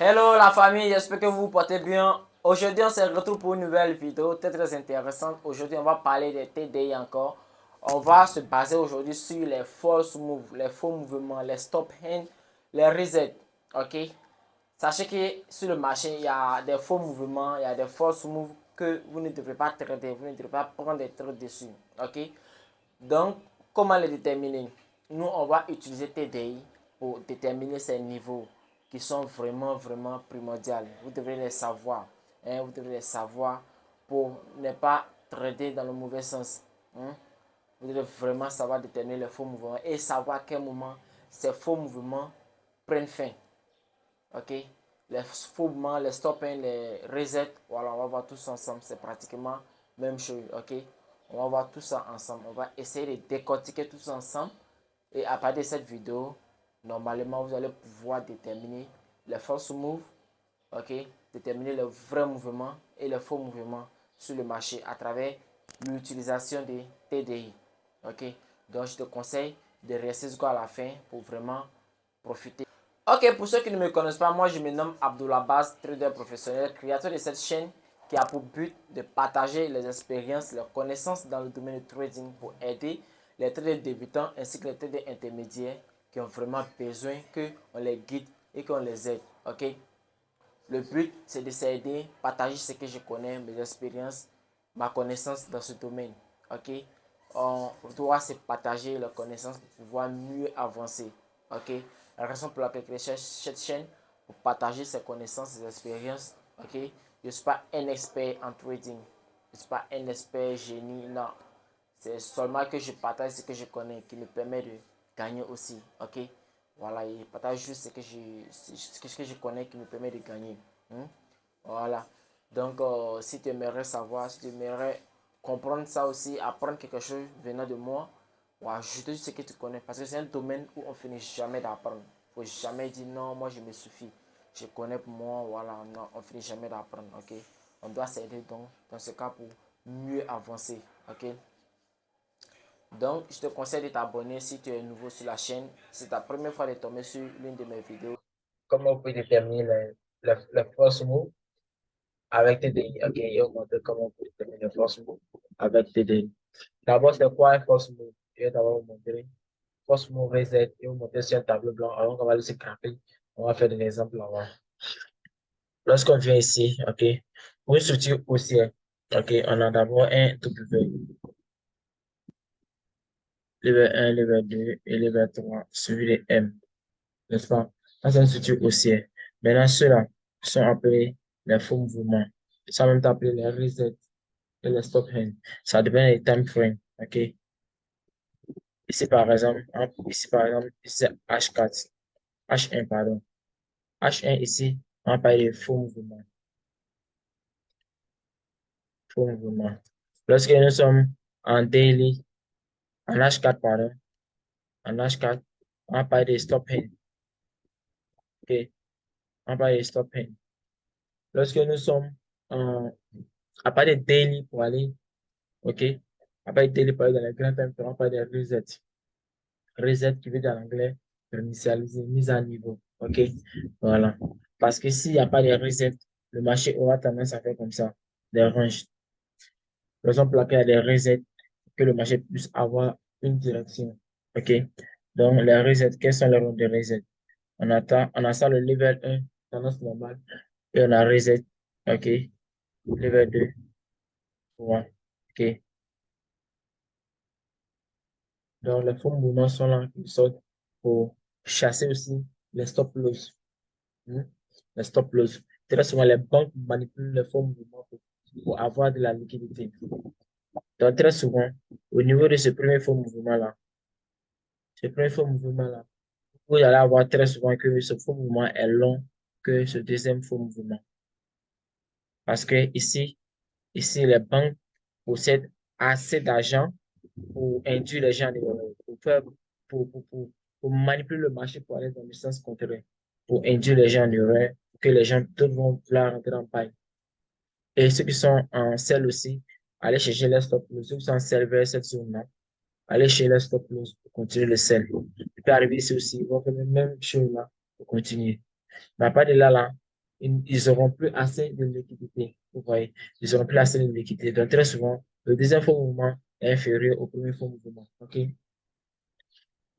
Hello la famille, j'espère que vous vous portez bien. Aujourd'hui, on se retrouve pour une nouvelle vidéo très intéressante. Aujourd'hui, on va parler des TDI encore. On va se baser aujourd'hui sur les false moves, les faux mouvements, les stop hand, les reset. Ok? Sachez que sur le marché, il y a des faux mouvements, il y a des false moves que vous ne devrez pas traiter, vous ne devrez pas prendre des trucs dessus. Ok? Donc, comment les déterminer? Nous, on va utiliser TDI pour déterminer ces niveaux qui sont vraiment primordiaux. Vous devrez les savoir. Hein, vous devrez les savoir pour ne pas trader dans le mauvais sens. Hein. Vous devez vraiment savoir déterminer les faux mouvements et savoir à quel moment ces faux mouvements prennent fin. Ok? Les faux mouvements, les stop and les resets, voilà, on va voir tous ensemble. C'est pratiquement la même chose. Ok? On va voir tout ça ensemble. On va essayer de décortiquer tout ça ensemble. Et à partir de cette vidéo, normalement, vous allez pouvoir déterminer les false moves, ok, déterminer le vrai mouvement et le faux mouvement sur le marché à travers l'utilisation des TDI. Ok, donc je te conseille de rester jusqu'à la fin pour vraiment profiter. Ok, pour ceux qui ne me connaissent pas, moi je me nomme Abdullah Baz, trader professionnel, créateur de cette chaîne qui a pour but de partager les expériences, les connaissances dans le domaine du trading pour aider les traders débutants ainsi que les traders intermédiaires qui ont vraiment besoin qu'on les guide et qu'on les aide. Ok? Le but, c'est de s'aider, partager ce que je connais, mes expériences, ma connaissance dans ce domaine. Ok? On doit se partager les connaissances pour pouvoir mieux avancer. Ok? La raison pour laquelle je cherche cette chaîne, pour partager ses connaissances, ses expériences. Ok? Je ne suis pas un expert en trading. Je ne suis pas un expert génie. Non. C'est seulement que je partage ce que je connais qui me permet de gagner aussi. Ok? Voilà, je partage juste ce que je connais qui me permet de gagner. Hmm? Voilà. Donc, si tu aimerais savoir, si tu aimerais comprendre ça aussi, apprendre quelque chose venant de moi, ou ajouter ce que tu connais. Parce que c'est un domaine où on finit jamais d'apprendre. Il ne faut jamais dire non, moi je me suffis. Je connais pour moi, voilà, non, on finit jamais d'apprendre. Ok? On doit s'aider donc dans ce cas pour mieux avancer. Ok? Donc, je te conseille de t'abonner si tu es nouveau sur la chaîne. C'est ta première fois de tomber sur l'une de mes vidéos. Comment vous pouvez déterminer les force move avec TDI. Ok, je vais vous montrer comment vous pouvez déterminer les force move avec TDI. D'abord, c'est quoi un force move? Je vais d'abord vous montrer. Force move reset, je vais vous montrer sur un tableau blanc. Alors, on va laisser craquer. On va faire des exemples là-bas. Lorsqu'on vient ici, ok, pour une structure haussière, ok, on a d'abord un W, level 1, level 2 et level 3, suivi de M. N'est-ce pas? Ça, c'est une structure haussière. Maintenant, ceux-là sont appelés les faux mouvements. Ils sont même appelés les resets et les stop hand. Ça dépend des time frames. OK? Ici, c'est H4. H1, pardon. H1 ici, on parle de faux mouvements. Faux mouvements. Lorsque nous sommes en daily, en H4, pardon, en H4, on parle de stop hand. OK? On parle de stop hand. Lorsque nous sommes en, à part de daily pour aller, OK? Après, il parle dans les grands temps, on parle de reset. Reset qui veut dire en anglais réinitialiser, mise à niveau. OK? Voilà. Parce que s'il n'y a pas de reset, le marché aura tendance à faire comme ça, des ranges. Par exemple, pour laquelle il y a des resets, que le marché puisse avoir une direction. OK? Donc, les resets, quels sont les rangs de reset? On a ça le level 1, tendance normale, et on a reset. OK? Level 2, voilà. OK? Donc, les fonds mouvements sont là, qui sortent pour chasser aussi les stop loss. Hmm. Les stop loss. Très souvent, les banques manipulent les fonds mouvements pour avoir de la liquidité. Donc, très souvent, au niveau de ce premier fonds mouvement-là, vous allez avoir très souvent que ce fonds mouvement est long que ce deuxième fonds mouvement. Parce que ici, les banques possèdent assez d'argent pour induire les gens, pour faire, pour manipuler le marché pour aller dans le sens contraire, pour induire les gens en erreur, pour que les gens tous vont vouloir rentrer en paille. Et ceux qui sont en sell aussi, allez chercher les stop loss. Ceux qui sont en sell vers cette zone-là, allez chercher les stop loss pour continuer le sell. Il peut arriver ici aussi, ils vont faire la même chose là pour continuer. Mais à part de là, ils n'auront plus assez de liquidité. Vous voyez, ils n'auront plus assez de liquidité. Donc, très souvent, le deuxième faux mouvement est inférieur au premier faux mouvement. OK?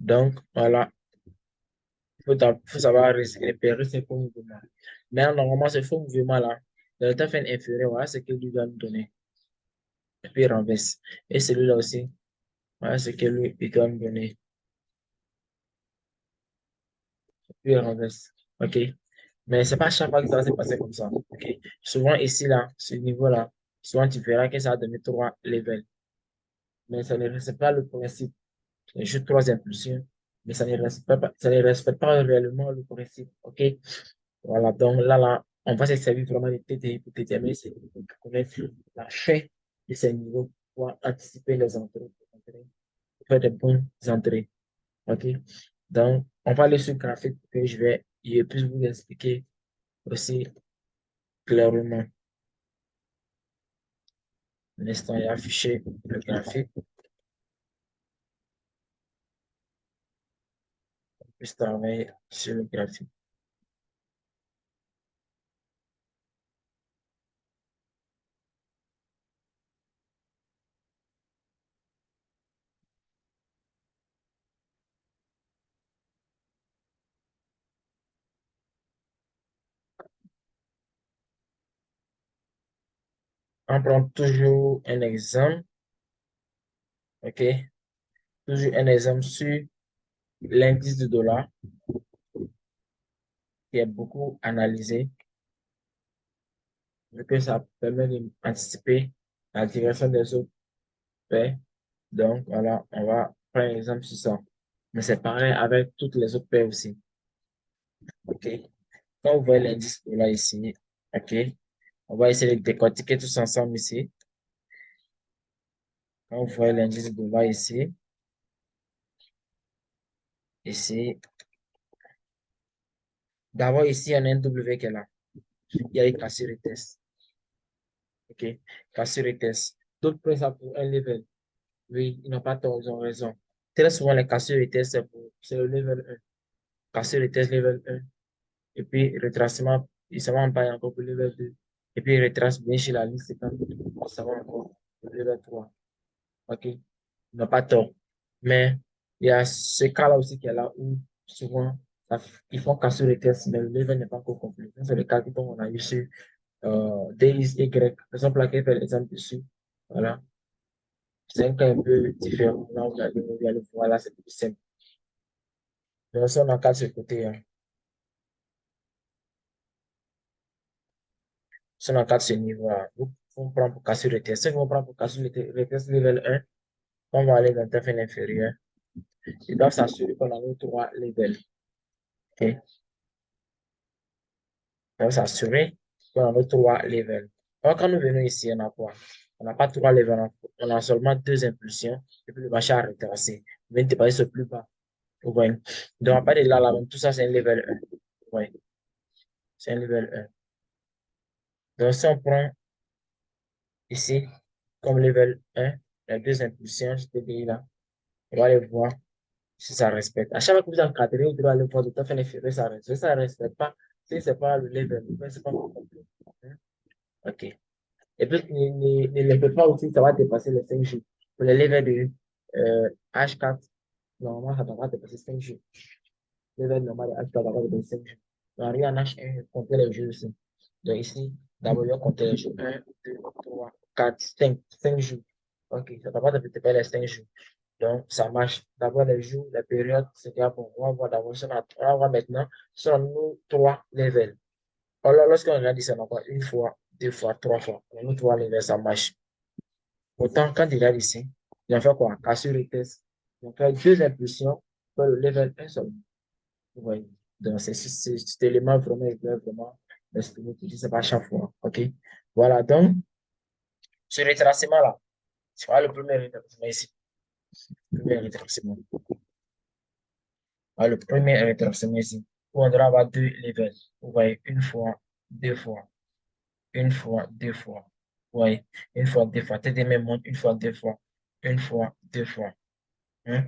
Donc, voilà, faut savoir repérer ces faux mouvements. Mais normalement, ce faux mouvement-là, dans le temps fait inférieur, voilà ce que lui doit nous donner. Et puis, il renverse. Et celui-là aussi, voilà ce que lui, il doit nous donner. Puis, il renverse. OK? Mais c'est pas chaque fois que ça va se passer comme ça. OK? Souvent, ici, là, ce niveau-là, souvent, tu verras que ça va donner 3 levels. Mais ça ne respecte pas le principe. C'est juste 3 impulsions. Mais ça ne respecte pas réellement le principe. OK? Voilà. Donc, là, on va se servir vraiment de TTI pour déterminer pour connaître la fin de ces niveaux pour anticiper les entrées, pour faire des bonnes entrées. OK? Donc, on va aller sur le graphique pour que je vais plus vous expliquer aussi clairement. L'instant est affiché le graphique. On peut travailler sur le graphique. On prend toujours un exemple. OK? Toujours un exemple sur l'indice du dollar qui est beaucoup analysé, vu que ça permet d'anticiper la direction des autres paires. Donc, voilà, on va prendre un exemple sur ça. Mais c'est pareil avec toutes les autres paires aussi. OK? Quand vous voyez l'indice dollar ici, OK? On va essayer de décortiquer tous ensemble ici. Quand vous voyez l'indice dollar ici, d'abord ici, il y a un W qui est là. Il y a une cassure et test. OK? Cassure et test. D'autres prennent ça pour un level. Oui, ils n'ont pas tort, ils ont raison. Très souvent, les cassures et tests, c'est le level 1. Cassure et test level 1. Et puis, retracement, il s'en va en bas encore pour le level 2. Et puis, il retrace bien chez la liste, ça va encore pour le level 3. OK? Ils n'ont pas tort. Mais il y a ce cas-là aussi qui est là où souvent, ils font cassure et test, mais le level n'est pas encore complet. C'est le cas dont on a eu sur DX, Y. Par exemple, là, qui fait l'exemple dessus. Voilà. C'est un cas un peu différent. Là, on a le voir, là, c'est plus simple. Donc, si on encadre ce côté, hein, si on encadre ce niveau-là, on prend pour casser le test. Si on prend pour casser le test level 1, on va aller dans le fin inférieur. Ils doivent s'assurer qu'on a nos 3 levels. OK? Ils doivent s'assurer qu'on a nos 3 levels. Alors, quand nous venons ici, on a quoi? On n'a pas 3 levels, on a seulement 2 impulsions, et puis le marché a retracé. Il vient de passer sur plus bas. Vous voyez? Donc, à partir de là, tout ça, c'est un level 1. Vous voyez? C'est un level 1. Donc, si on prend ici, comme level 1, les 2 impulsions, je te dis là, on va aller voir si ça respecte. À chaque fois que vous encadrez, vous devez aller voir de tout à fait inférieur, ça respecte. Si ça ne respecte pas, si ce n'est pas le level, c'est pas complet. Hein? OK. Et puis, ne le faites pas aussi, ça va dépasser les 5 jours. Pour les levels de H4, normalement, ça devra dépasser 5 jours. Le level normal de H4 devra dépasser 5 jours. Donc, rien en H1, comptez les jours aussi. Donc, ici, d'abord, on compte les jours. 1, 2, 3, 4, 5, 5 jours. OK, ça devra dépasser les 5 jours. Donc, ça marche. D'abord, les jours, les périodes, c'est bon. On va voir d'abord, on va voir maintenant, sur nous 3 levels. Alors, lorsqu'on a dit ça, on va une fois, 2 fois, 3 fois. On a nous 3 levels, ça marche. Autant, quand il a ici, il a fait quoi? Cassure et test. Il a fait 2 impulsions pour le level 1 seulement. Vous voyez? Donc, c'est cet élément vraiment, il doit vraiment l'exprimer, qui dit, c'est pas à chaque fois. OK? Voilà. Donc, ce retracement-là, c'est pas le premier retracement ici. Le premier retracement. Le premier rétracement ici, où on doit avoir 2 levels. Vous voyez, une fois, 2 fois, une fois, 2 fois. Vous voyez, une fois, 2 fois. Tête des mêmes montres, une fois, 2 fois, une fois, 2 fois. Hein?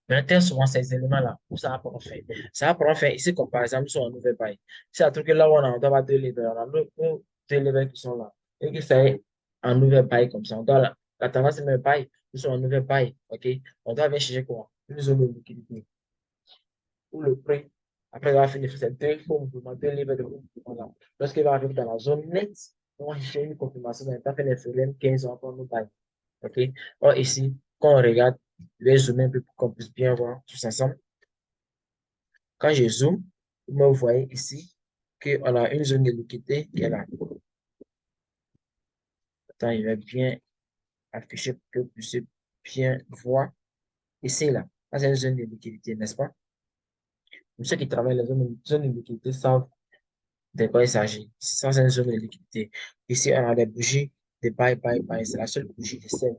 Mais très souvent, ces éléments-là, où ça va prendre fin. Ça va prendre fin ici, comme par exemple, sur un nouvel bail. C'est un truc que là où on doit avoir deux levels, on a deux levels qui sont là. Et qui fait un nouvel bail comme ça. On doit, la tendance est même bail, nous sommes un nouvel bail, ok? On doit venir chercher quoi? Une zone de liquidité. Ou le prêt. Après, il va finir ces deux faux mouvements, deux levels de mouvement là. Lorsqu'il va arriver dans la zone nette, on va chercher une confirmation d'un temps fait l'inférieur 15 ans pour nous bail. Ok? Or, ici, quand on regarde, je vais zoomer un peu pour qu'on puisse bien voir tous ensemble. Quand je zoome, vous voyez ici qu'on a une zone de liquidité qui est là. Attends, il va bien afficher pour que vous puissiez bien voir. Ici, là, ça c'est une zone de liquidité, n'est-ce pas? Pour ceux qui travaillent la zone de liquidité savent de quoi il s'agit. Ça, c'est une zone de liquidité. Ici, on a des bougies de buy, buy, buy. C'est la seule bougie de sel.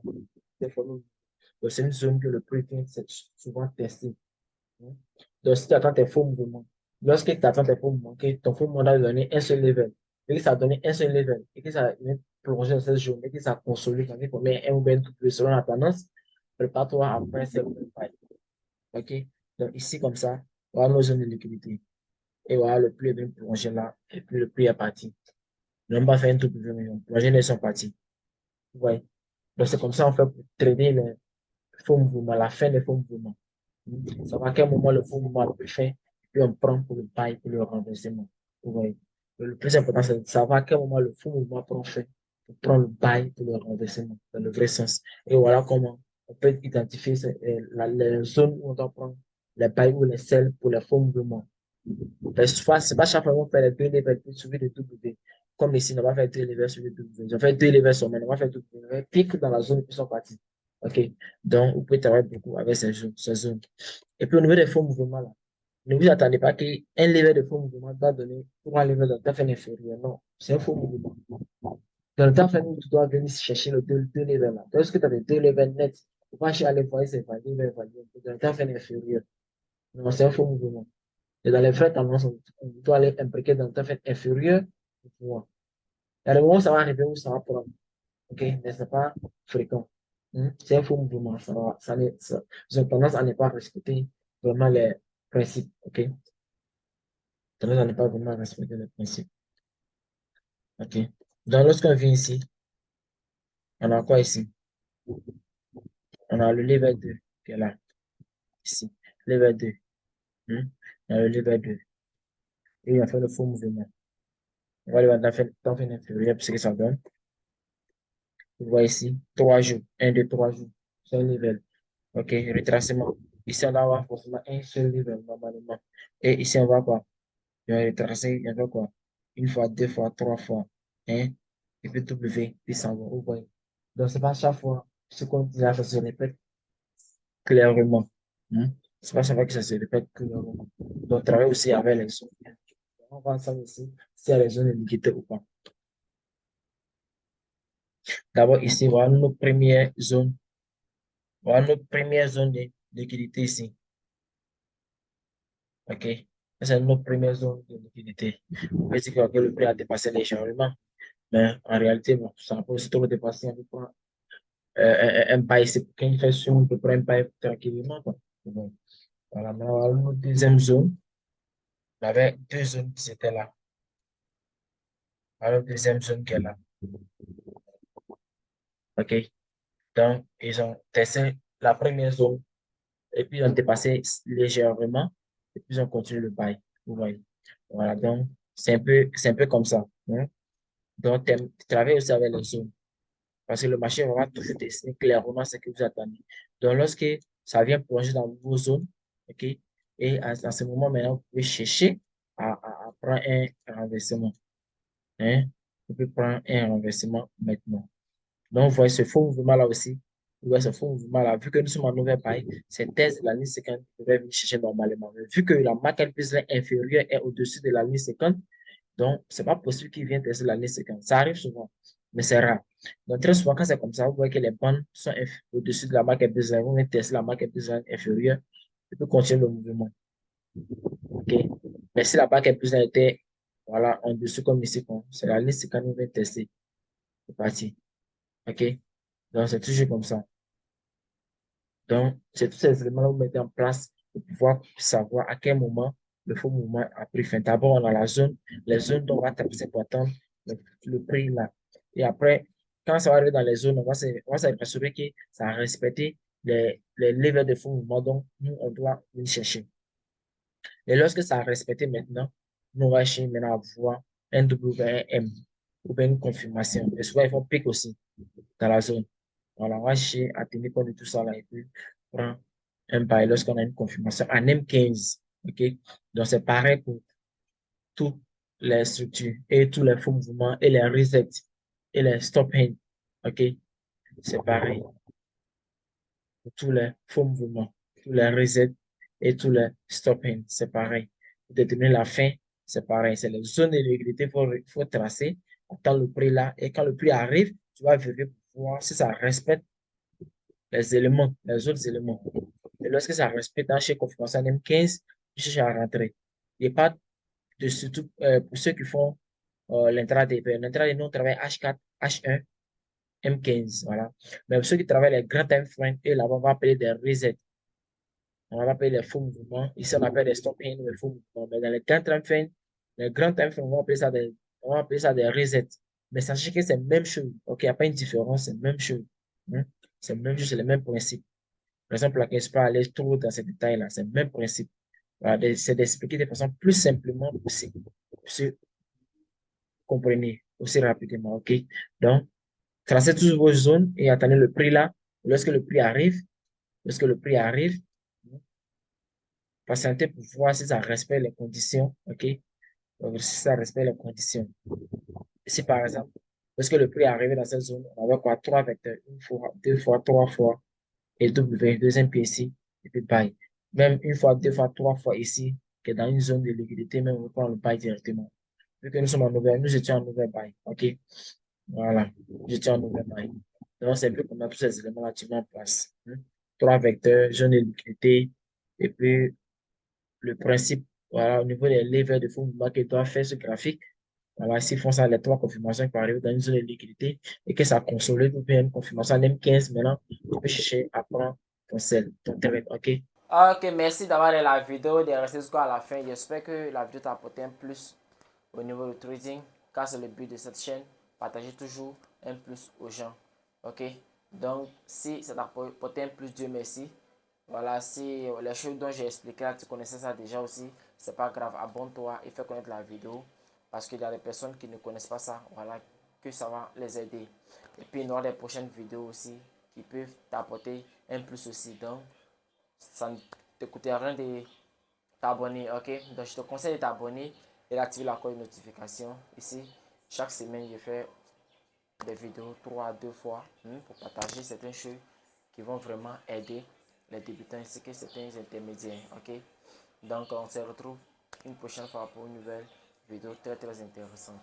Donc, c'est une zone que le prix vient souvent tester. Donc, si tu attends tes faux mouvements, lorsque tu attends tes faux mouvements, que ton faux mouvement doit donner un seul level, et que ça a donné un seul level, et que ça a plongé dans cette journée, et que ça a consolidé, ça fait combien un ou bien tout plus selon la tendance, prépare-toi après c'est pareil. OK? Donc, ici, comme ça, voilà nos zones de liquidité. Et voilà, le prix est bien plongé là, et puis le prix est parti. On va faire un tout plus million. Plongé, ils sont partis. Vous voyez? Donc, c'est comme ça, on fait pour trader les faux mouvements, la fin des faux mouvements. Savoir à quel moment le faux mouvement le fait, puis on prend pour le bail, pour le renversement. Vous voyez. Le plus important, c'est de savoir à quel moment le faux mouvement prend fait, pour prendre le bail pour le renversement, dans le vrai sens. Et voilà comment on peut identifier les zones où on doit prendre les bails ou les selles pour les faux mouvements. C'est pas chaque fois qu'on fait les deux levels suivi de W. Comme ici, on va faire deux levels suivi de W. On fait deux levels sur on va faire W. Clique dans la zone où ils sont partis. OK. Donc, vous pouvez travailler beaucoup avec ces zones. Et puis, au niveau des faux mouvements, là, ne vous attendez pas qu'un level de faux mouvement doit donner pour un level de temps inférieur. Non, c'est un faux mouvement. Dans le temps inférieur, tu dois venir chercher les deux levels là. Lorsque tu as les deux levels nets, tu vas aller voir ces valeurs, les valeurs. Dans le temps inférieur. Non, c'est un faux mouvement. Et dans les vraies tendances, on doit aller imbriquer dans le temps inférieur pour pouvoir. Il y a des moments où ça va arriver où ça va prendre. OK? Mais ce n'est pas fréquent. C'est un faux mouvement. Ils ont tendance à ne pas respecter vraiment les principes. OK? Tendance à ne pas vraiment respecter les principes. OK? Donc, lorsqu'on vient ici, on a quoi ici? On a le level 2 qui est là. Ici. Level 2. On a le level 2. Et on fait le faux mouvement. On va aller dans le temps inférieur, parce que ça donne. Vous voyez ici, 3 jours. 1, 2, 3 jours. C'est un level. OK, retracement. Ici, on va avoir forcément un seul level normalement. Et ici, on va quoi? Il va retracer, on va quoi? Une fois, deux fois, trois fois. Hein? Et puis W, puis ça va. Vous voyez. Donc, c'est pas chaque fois ce qu'on dit là, ça se répète clairement. Hein? C'est pas chaque fois que ça se répète clairement. Donc, travailler aussi avec les sons. On va ensemble aussi s'il y a les zones liquides ou pas. D'abord, ici, voilà nos premières zones. Voilà nos premières zones de liquidité ici. OK? C'est notre première zone de liquidité. On peut dire que le prix a dépassé légèrement, mais en réalité, bon, ça n'a pas aussi trop dépassé. On peut prendre un bail, c'est pour qu'une question, on peut prendre un bail tranquillement. Quoi. Bon, voilà, maintenant, voilà notre deuxième zone. On avait deux zones qui étaient là. Voilà la deuxième zone qui est là. OK? Donc, ils ont testé la première zone et puis ils ont dépassé légèrement et puis ils ont continué le bail. Vous voyez? Voilà, donc, c'est un peu comme ça. Hein. Donc, tu travailles aussi avec les zones. Parce que le marché va toujours dessiner clairement ce que vous attendez. Donc, lorsque ça vient plonger dans vos zones, OK, et à ce moment, maintenant, vous pouvez chercher à prendre un renversement. Hein? Vous pouvez prendre un renversement maintenant. Donc, vous voyez ce faux mouvement-là aussi. Vous voyez ce faux mouvement-là. Vu que nous sommes en nouvelle paille, cette thèse de la ligne 50 devrait venir chercher normalement. Mais vu que la market business inférieure est au-dessus de la ligne 50, donc, c'est pas possible qu'ils viennent tester la ligne 50. Ça arrive souvent, mais c'est rare. Donc, très souvent, quand c'est comme ça, vous voyez que les bandes sont au-dessus de la marque design. Vous venez tester la marque design inférieure et puis continuer le mouvement. OK? Mais si la marque design était voilà, en dessous comme ici, c'est la ligne 50 que vous venez tester. C'est parti. OK? Donc, c'est toujours comme ça. Donc, c'est tous ces éléments-là que vous mettez en place pour pouvoir savoir à quel moment le faux mouvement a pris fin. D'abord, on a la zone, les zones dont on va taper pour attendre le prix là. Et après, quand ça va arriver dans les zones, on va s'assurer que ça a respecté les levels de faux mouvement dont nous, on doit venir chercher. Et lorsque ça a respecté maintenant, nous, on va chercher maintenant à voir un WM ou bien une confirmation. Et souvent, il faut pic aussi dans la zone. Voilà, on va chercher à tenir compte de tout ça là et puis prendre un bail lorsqu'on a une confirmation en M15. OK? Donc, c'est pareil pour toutes les structures et tous les faux mouvements et les resets et les stop hand. OK? C'est pareil pour tous les faux mouvements, tous les resets et tous les stop hand. C'est pareil. Pour déterminer la fin, c'est pareil. C'est les zones de liquidité qu'il faut tracer. Attends le prix là. Et quand le prix arrive, tu vas vérifier pour voir si ça respecte les éléments, les autres éléments. Et lorsque ça respecte dans chez confirmation M15, je cherche à rentrer. Il n'y a pas de surtout pour ceux qui font l'intraday. L'intraday, nous, on travaille H4, H1, M15. Voilà. Mais pour ceux qui travaillent les grands time frames, et là, on va appeler des resets. On va appeler les faux mouvements. Ici, on appelle des stop in, les faux mouvements. Mais dans les grands time frames, on va appeler ça des resets. Mais sachez que c'est la même chose. OK, il n'y a pas une différence, c'est la même chose. Hein? C'est la même chose, c'est le même principe. Par exemple, là, je ne peux pas aller trop dans ces détails-là. C'est le même principe. Voilà, c'est d'expliquer de façon plus simplement possible. Vous comprenez aussi rapidement. OK? Donc, tracez toutes vos zones et attendez le prix là. Lorsque le prix arrive, lorsque le prix arrive, patientez pour voir si ça respecte les conditions. OK? Donc, si ça respecte les conditions. Ici, par exemple, lorsque le prix est arrivé dans cette zone, on avait quoi? Trois vecteurs. Une fois, deux fois, trois fois. Et W, deuxième pied ici, et puis buy. Même une fois, deux fois, trois fois ici, que dans une zone de liquidité, même on prend le buy directement. Vu que nous sommes en nouvelle, nous étions en nouvelle buy. OK? Voilà. J'étais en nouvelle buy. Donc, c'est un peu comme tous ces éléments-là tu mets en place. Hein. Trois vecteurs, zone de liquidité, et puis le principe, voilà, au niveau des levels de fonds mouvement que doit faire ce graphique. Voilà, s'ils font ça, les trois confirmations qui peuvent arriver dans une zone de liquidité et que ça consolide ou bien une confirmation en M15 maintenant, tu peux chercher à prendre ton sel, ton terrain, OK? Ok, merci d'avoir regardé la vidéo, de rester jusqu'à la fin. J'espère que la vidéo t'a apporté un plus au niveau du trading, car c'est le but de cette chaîne. Partagez toujours un plus aux gens. Ok? Donc, si ça t'a apporté un plus, Dieu merci. Voilà, si les choses dont j'ai expliqué là, tu connaissais ça déjà aussi, c'est pas grave, abonne-toi et fais connaître la vidéo. Parce qu'il y a des personnes qui ne connaissent pas ça, voilà, que ça va les aider. Et puis, il y aura des prochaines vidéos aussi qui peuvent t'apporter un plus aussi. Donc, ça ne te coûte rien de t'abonner, ok? Donc, je te conseille de t'abonner et d'activer la cloche de notification. Ici, chaque semaine, je fais des vidéos 3 à 2 fois pour partager certaines choses qui vont vraiment aider les débutants ainsi que certains intermédiaires, ok? Donc, on se retrouve une prochaine fois pour une nouvelle vidéo très très intéressante.